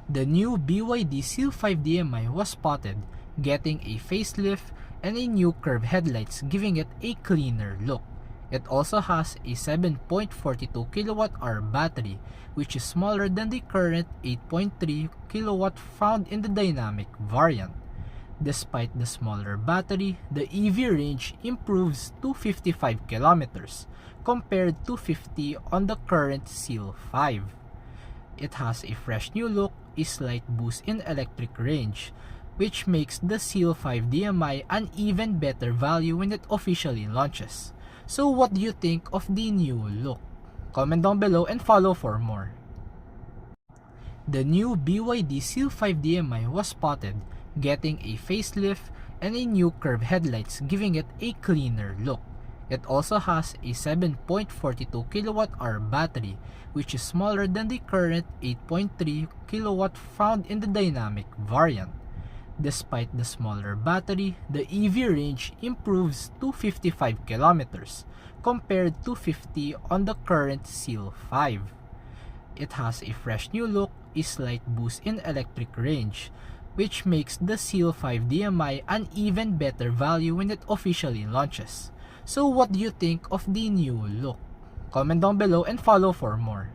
The new BYD Seal 5 DMI was spotted, getting a facelift and a new curved headlights, giving it a cleaner look. It also has a 7.42 kWh battery, which is smaller than the current 8.3 kW found in the dynamic variant. Despite the smaller battery, the EV range improves to 55 km compared to 50 on the current Seal 5. It has a fresh new look, a slight boost in electric range, which makes the Seal 5 DMI an even better value when it officially launches. So what do you think of the new look? Comment down below and follow for more. The new BYD Seal 5 DMI was spotted, getting a facelift and a new curved headlights, giving it a cleaner look. It also has a 7.42 kWh battery, which is smaller than the current 8.3 kW found in the dynamic variant. Despite the smaller battery, the EV range improves to 55 km compared to 50 on the current Seal 5. It has a fresh new look, a slight boost in electric range, which makes the Seal 5 DMI an even better value when it officially launches. So what do you think of the new look? Comment down below and follow for more.